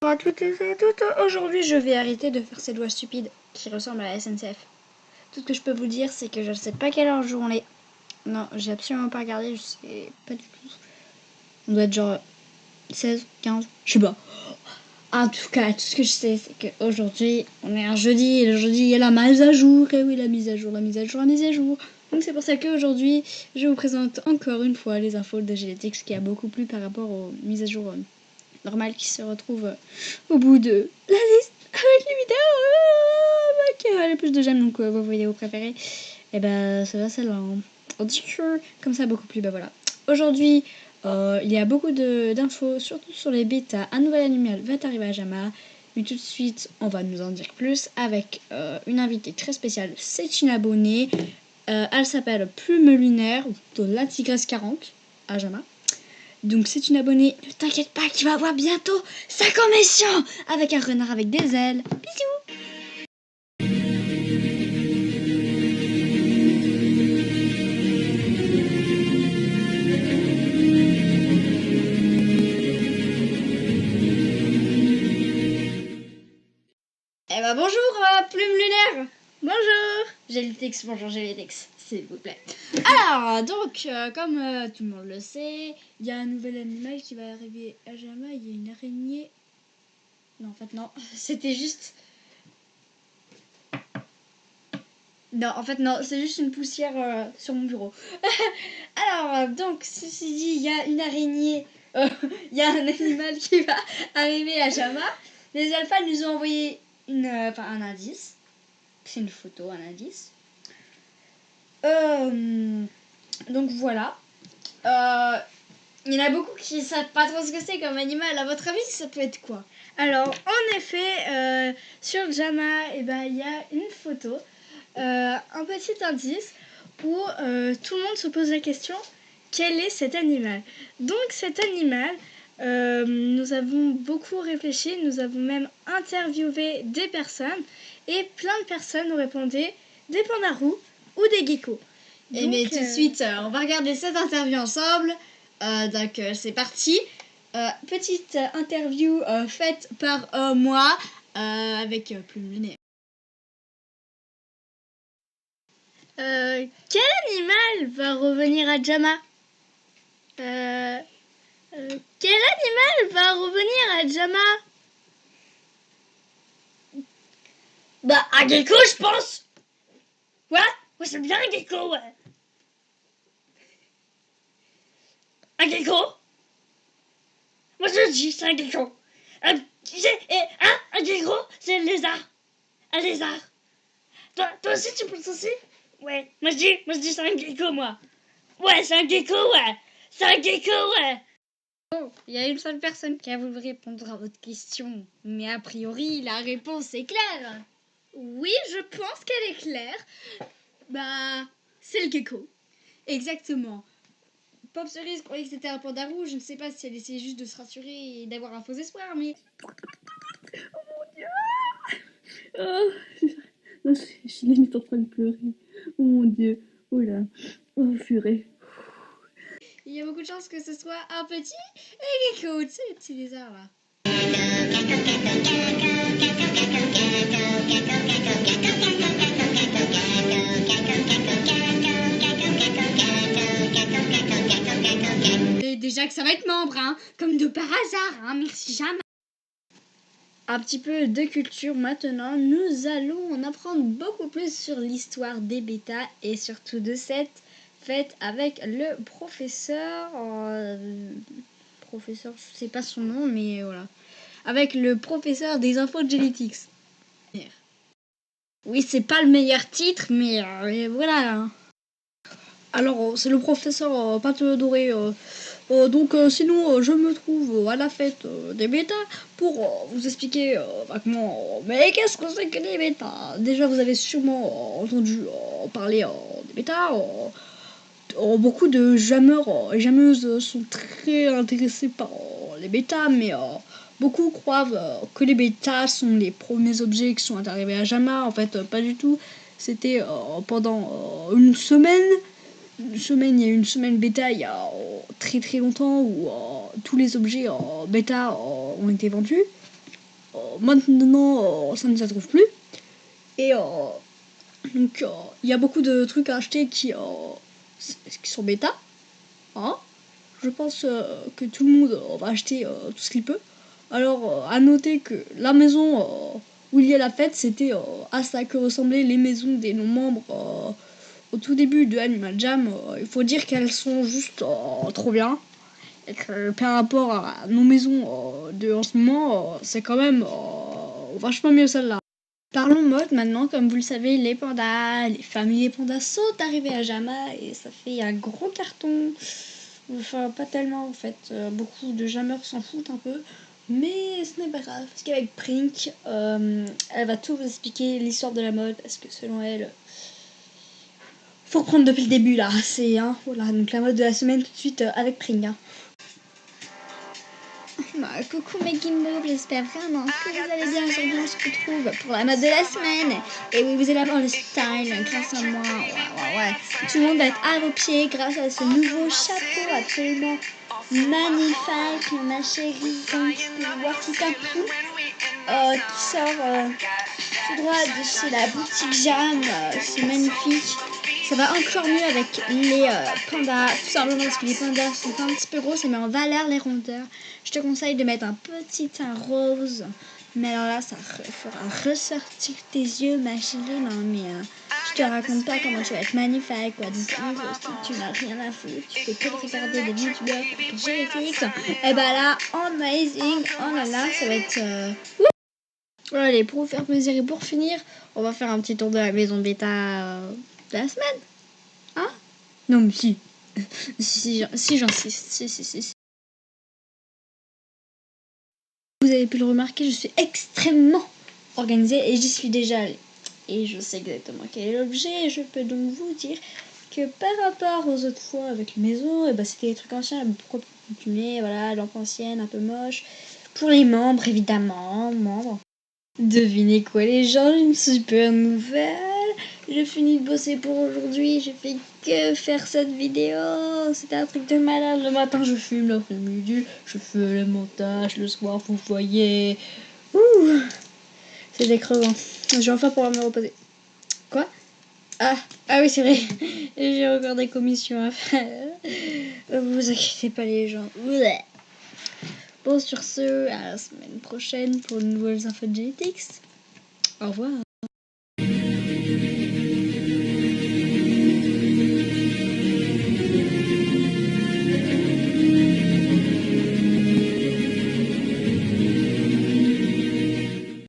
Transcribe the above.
Bonjour à toutes et toutes, aujourd'hui je vais arrêter de faire ces lois stupides qui ressemblent à la SNCF. Tout ce que je peux vous dire c'est que je ne sais pas quelle heure jour on est. Non, j'ai absolument pas regardé, je sais pas du tout. On doit être genre 16, 15, je sais pas. En tout cas, tout ce que je sais c'est qu'aujourd'hui on est un jeudi et le jeudi il y a la mise à jour. Et oui, la mise à jour. Donc c'est pour ça qu'aujourd'hui je vous présente encore une fois les infos de Génétix qui a beaucoup plu par rapport aux mises à jour normales qui se retrouvent au bout de la liste avec les vidéos qui a le plus de j'aime, donc vos vidéos préférées. Et ben ça va celle-là. On dit que comme ça beaucoup plus. Bah voilà. Aujourd'hui il y a beaucoup d'infos, surtout sur les bêtas. Un nouvel animal va arriver à Jama. Mais tout de suite, on va nous en dire plus avec une invitée très spéciale. C'est une abonnée. Elle s'appelle Plume Lunaire de la Tigresse 40 à Jama. Donc c'est une abonnée, ne t'inquiète pas, qui va avoir bientôt sa commission avec un renard avec des ailes. Bisous. Eh ben bonjour Plume Lunaire. Bonjour. J'ai les textes, s'il vous plaît. Alors, donc, comme tout le monde le sait, il y a un nouvel animal qui va arriver à Jama. Il y a une araignée. Non, en fait, non. C'était juste... Non, en fait, non. C'est juste une poussière sur mon bureau. Alors, donc, ceci dit, il y a une araignée. Il y a un animal qui va arriver à Jama. Les alphas nous ont envoyé un indice. C'est une photo, un indice. Donc voilà. Il y en a beaucoup qui savent pas trop ce que c'est comme animal. À votre avis, ça peut être quoi? Alors, en effet, sur Jama, il y a une photo, un petit indice où tout le monde se pose la question, quel est cet animal? Donc cet animal, nous avons beaucoup réfléchi, nous avons même interviewé des personnes et plein de personnes nous répondaient des pandarous ou des geckos. Et mais tout de suite, on va regarder cette interview ensemble. Donc c'est parti. Petite interview faite par moi avec Plume Lunaire. Quel animal va revenir à Jama? Quel animal va revenir à Jama? Bah, un gecko, je pense. Ouais, moi j'aime bien un gecko, ouais. Un gecko? Moi je dis, c'est un gecko. Un gecko, c'est un lézard. Un lézard. Toi aussi tu penses aussi? Ouais, moi je dis c'est un gecko, moi. Ouais, c'est un gecko, ouais. C'est un gecko, ouais. Bon, il y a une seule personne qui a voulu répondre à votre question, mais a priori, la réponse est claire. Oui, je pense qu'elle est claire. Bah, c'est le gecko. Exactement. Pop Cerise croyait que c'était un pandarou. Je ne sais pas si elle essayait juste de se rassurer et d'avoir un faux espoir, mais... Oh mon Dieu. Oh, je suis limite en train de pleurer. Oh mon Dieu. Oh là. Oh purée. Il y a beaucoup de chances que ce soit un petit gecko. Tu sais, les petits lézards là. Déjà que ça va être membre, hein, comme de par hasard, hein, merci jamais. Un petit peu de culture maintenant, nous allons en apprendre beaucoup plus sur l'histoire des bêtas et surtout de cette fête avec le professeur, je sais pas son nom, mais voilà, avec le professeur des infos de Genetics. Oui, c'est pas le meilleur titre, mais voilà. Hein. Alors, c'est le professeur Pâte Doré. Donc, sinon, je me trouve à la fête des bêtas pour vous expliquer vaguement. Mais qu'est-ce que c'est que les bêtas? Déjà, vous avez sûrement entendu parler des bêtas. Beaucoup de jameurs et jameuses sont très intéressés par les bêtas, mais beaucoup croient que les bêtas sont les premiers objets qui sont arrivés à Jama. En fait, pas du tout. C'était pendant une semaine. Il y a eu une semaine bêta il y a très très longtemps où tous les objets bêta ont été vendus. maintenant, ça ne se trouve plus. Et donc, il y a beaucoup de trucs à acheter qui sont bêta. Hein. Je pense que tout le monde va acheter tout ce qu'il peut. Alors, à noter que la maison où il y a la fête, c'était à ça que ressemblaient les maisons des non-membres au tout début de Animal Jam. Il faut dire qu'elles sont juste trop bien. Et que par rapport à nos maisons de en ce moment, c'est quand même vachement mieux celle-là. Parlons mode maintenant, comme vous le savez, les pandas, les familles des pandas sont arrivés à Jama et ça fait un gros carton. Enfin, pas tellement en fait, beaucoup de jammers s'en foutent un peu, mais ce n'est pas grave, parce qu'avec Prink, elle va tout vous expliquer l'histoire de la mode, parce que selon elle, faut reprendre depuis le début là, c'est, voilà, donc la mode de la semaine tout de suite avec Prink. Coucou mes Gimbo, j'espère vraiment que vous allez bien. Aujourd'hui on se retrouve pour la mode de la semaine. Et oui, vous allez avoir le style grâce à moi. Ouais. Tout le monde va être à vos pieds grâce à ce nouveau chapeau absolument magnifique, ma chérie. Comme tu peux voir, tout un coup qui sort tout droit de chez la boutique Jam. C'est magnifique. Ça va encore mieux avec les pandas, tout simplement parce que les pandas sont un petit peu gros, ça met en valeur les rondeurs. Je te conseille de mettre un petit teint rose, mais alors là, ça fera ressortir tes yeux, ma chérie. Non, mais je te raconte pas comment tu vas être magnifique, quoi. Donc, si tu n'as rien à foutre, tu fais que de regarder des youtubeurs génétiques, et bah là, amazing, oh là là, ça va être... Voilà, allez, pour vous faire plaisir et pour finir, on va faire un petit tour de la maison bêta de la semaine. Hein? Non, mais si. si j'insiste. Si. Vous avez pu le remarquer, je suis extrêmement organisée et j'y suis déjà allée. Et je sais exactement quel est l'objet. Je peux donc vous dire que par rapport aux autres fois avec les maisons, et c'était des trucs anciens. Pourquoi continuer? Voilà, lampe ancienne, un peu moche. Pour les membres, évidemment, membres. Devinez quoi les gens, une super nouvelle. J'ai fini de bosser pour aujourd'hui, j'ai fait que faire cette vidéo. C'était un truc de malade. Le matin je fume, l'après-midi je fais le montage, le soir vous voyez. Ouh, c'était crevant. Je vais enfin pouvoir me reposer. Quoi? Ah oui c'est vrai. J'ai encore des commissions à faire. Vous inquiétez pas les gens. Bon sur ce, à la semaine prochaine pour de nouvelles infos de Genetics. Au revoir.